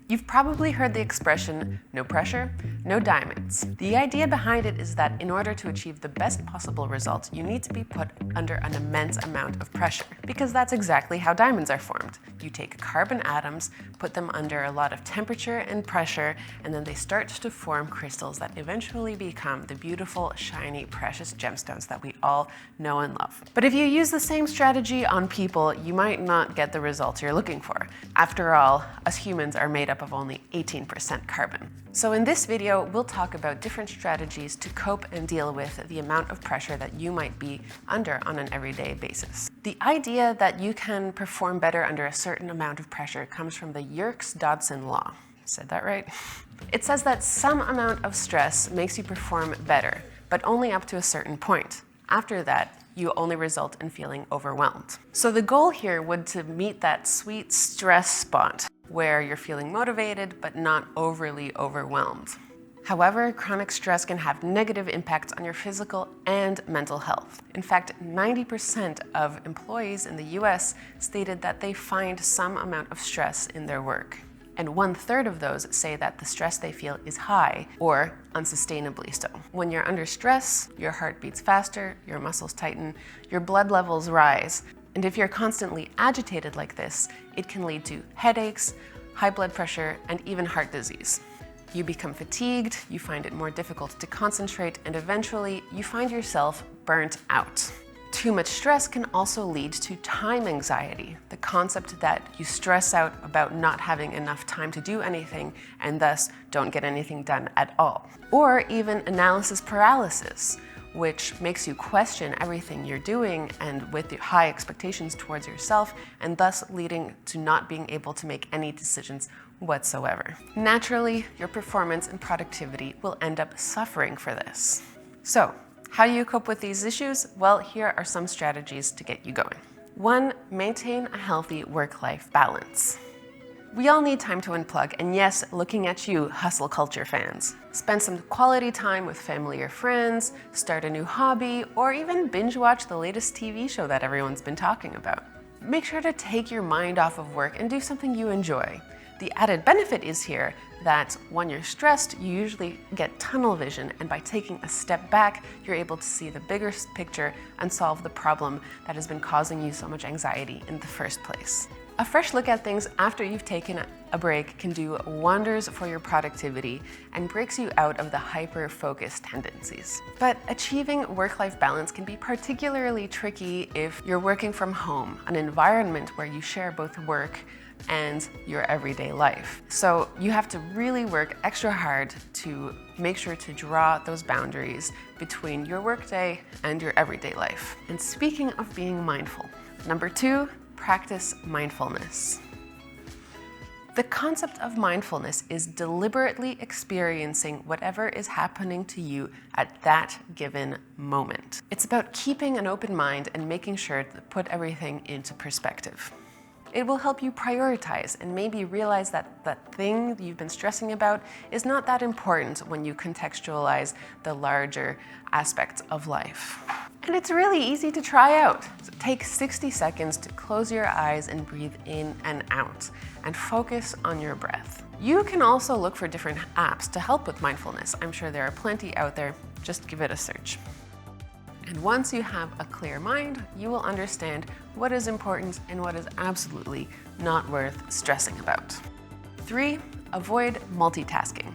You've probably heard the expression, no pressure, no diamonds. The idea behind it is that in order to achieve the best possible results, you need to be put under an immense amount of pressure, because that's exactly how diamonds are formed. You take carbon atoms, put them under a lot of temperature and pressure, and then they start to form crystals that eventually become the beautiful, shiny, precious gemstones that we all know and love. But if you use the same strategy on people, you might not get the results you're looking for. After all, us humans are made up of only 18% carbon. So in this video, we'll talk about different strategies to cope and deal with the amount of pressure that you might be under on an everyday basis. The idea that you can perform better under a certain amount of pressure comes from the Yerkes-Dodson law. Said that right? It says that some amount of stress makes you perform better, but only up to a certain point. After that, you only result in feeling overwhelmed. So the goal here would to meet that sweet stress spot where you're feeling motivated but not overly overwhelmed. However, chronic stress can have negative impacts on your physical and mental health. In fact, 90% of employees in the US stated that they find some amount of stress in their work. And 1/3 of those say that the stress they feel is high or unsustainably so. When you're under stress, your heart beats faster, your muscles tighten, your blood levels rise. And if you're constantly agitated like this, it can lead to headaches, high blood pressure, and even heart disease. You become fatigued, you find it more difficult to concentrate, and eventually you find yourself burnt out. Too much stress can also lead to time anxiety, the concept that you stress out about not having enough time to do anything and thus don't get anything done at all. Or even analysis paralysis, which makes you question everything you're doing and with high expectations towards yourself, and thus leading to not being able to make any decisions whatsoever. Naturally, your performance and productivity will end up suffering for this. So, how do you cope with these issues? Well, here are some strategies to get you going. 1, maintain a healthy work-life balance. We all need time to unplug, and yes, looking at you, hustle culture fans. Spend some quality time with family or friends, start a new hobby, or even binge watch the latest TV show that everyone's been talking about. Make sure to take your mind off of work and do something you enjoy. The added benefit is here that when you're stressed, you usually get tunnel vision, and by taking a step back, you're able to see the bigger picture and solve the problem that has been causing you so much anxiety in the first place. A fresh look at things after you've taken a break can do wonders for your productivity and breaks you out of the hyper-focused tendencies. But achieving work-life balance can be particularly tricky if you're working from home, an environment where you share both work and your everyday life. So you have to really work extra hard to make sure to draw those boundaries between your workday and your everyday life. And speaking of being mindful, number 2, practice mindfulness. The concept of mindfulness is deliberately experiencing whatever is happening to you at that given moment. It's about keeping an open mind and making sure to put everything into perspective. It will help you prioritize and maybe realize that that thing you've been stressing about is not that important when you contextualize the larger aspects of life. And it's really easy to try out. So take 60 seconds to close your eyes and breathe in and out, and focus on your breath. You can also look for different apps to help with mindfulness. I'm sure there are plenty out there. Just give it a search. And once you have a clear mind, you will understand what is important and what is absolutely not worth stressing about. 3, avoid multitasking.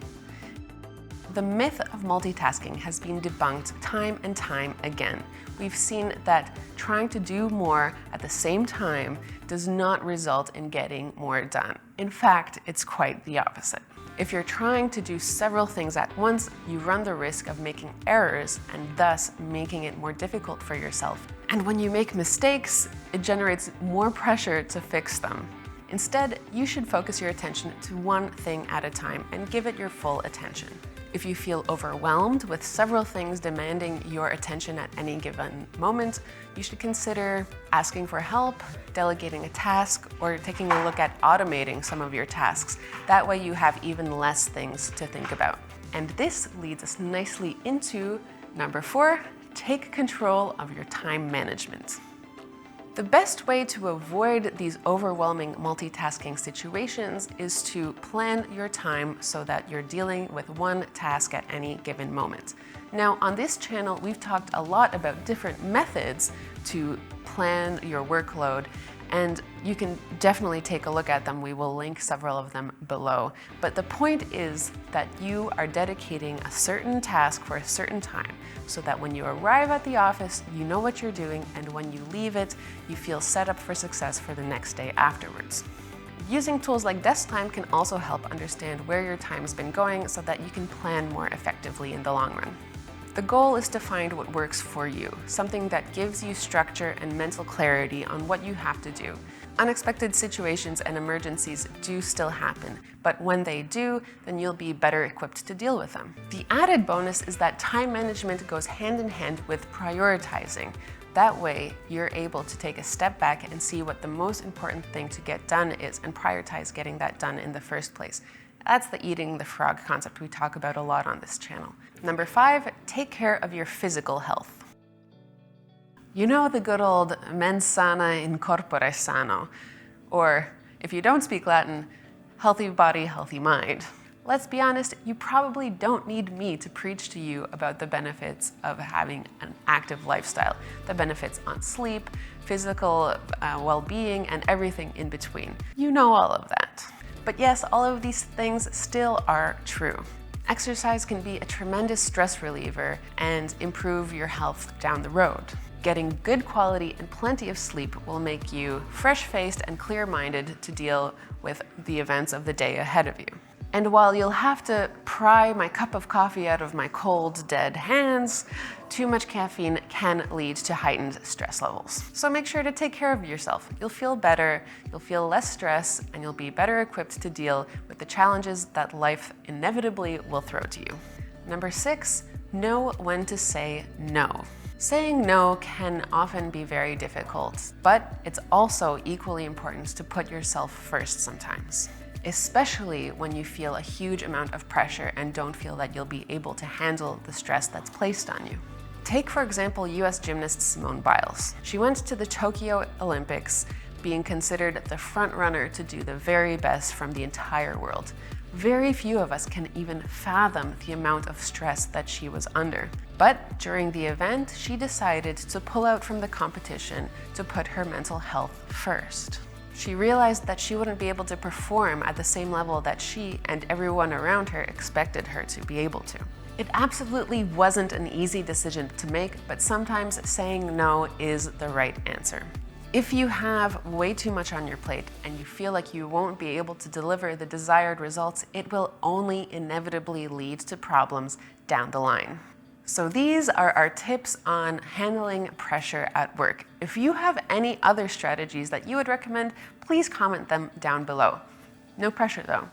The myth of multitasking has been debunked time and time again. We've seen that trying to do more at the same time does not result in getting more done. In fact, it's quite the opposite. If you're trying to do several things at once, you run the risk of making errors and thus making it more difficult for yourself. And when you make mistakes, it generates more pressure to fix them. Instead, you should focus your attention to one thing at a time and give it your full attention. If you feel overwhelmed with several things demanding your attention at any given moment, you should consider asking for help, delegating a task, or taking a look at automating some of your tasks. That way you have even less things to think about. And this leads us nicely into number 4, take control of your time management. The best way to avoid these overwhelming multitasking situations is to plan your time so that you're dealing with one task at any given moment. Now, on this channel, we've talked a lot about different methods to plan your workload, and you can definitely take a look at them. We will link several of them below. But the point is that you are dedicating a certain task for a certain time so that when you arrive at the office, you know what you're doing, and when you leave it, you feel set up for success for the next day afterwards. Using tools like DeskTime can also help understand where your time's been going so that you can plan more effectively in the long run. The goal is to find what works for you, something that gives you structure and mental clarity on what you have to do. Unexpected situations and emergencies do still happen, but when they do, then you'll be better equipped to deal with them. The added bonus is that time management goes hand in hand with prioritizing. That way, you're able to take a step back and see what the most important thing to get done is and prioritize getting that done in the first place. That's the eating the frog concept we talk about a lot on this channel. Number 5, take care of your physical health. You know the good old mens sana in corpore sano, or if you don't speak Latin, healthy body, healthy mind. Let's be honest, you probably don't need me to preach to you about the benefits of having an active lifestyle, the benefits on sleep, physical well-being, and everything in between. You know all of that. But yes, all of these things still are true. Exercise can be a tremendous stress reliever and improve your health down the road. Getting good quality and plenty of sleep will make you fresh-faced and clear-minded to deal with the events of the day ahead of you. And while you'll have to pry my cup of coffee out of my cold, dead hands, too much caffeine can lead to heightened stress levels. So make sure to take care of yourself. You'll feel better, you'll feel less stress, and you'll be better equipped to deal with the challenges that life inevitably will throw to you. Number 6, know when to say no. Saying no can often be very difficult, but it's also equally important to put yourself first sometimes, especially when you feel a huge amount of pressure and don't feel that you'll be able to handle the stress that's placed on you. Take, for example, US gymnast Simone Biles. She went to the Tokyo Olympics being considered the front runner to do the very best from the entire world. Very few of us can even fathom the amount of stress that she was under. But during the event, she decided to pull out from the competition to put her mental health first. She realized that she wouldn't be able to perform at the same level that she and everyone around her expected her to be able to. It absolutely wasn't an easy decision to make, but sometimes saying no is the right answer. If you have way too much on your plate and you feel like you won't be able to deliver the desired results, it will only inevitably lead to problems down the line. So these are our tips on handling pressure at work. If you have any other strategies that you would recommend, please comment them down below. No pressure though.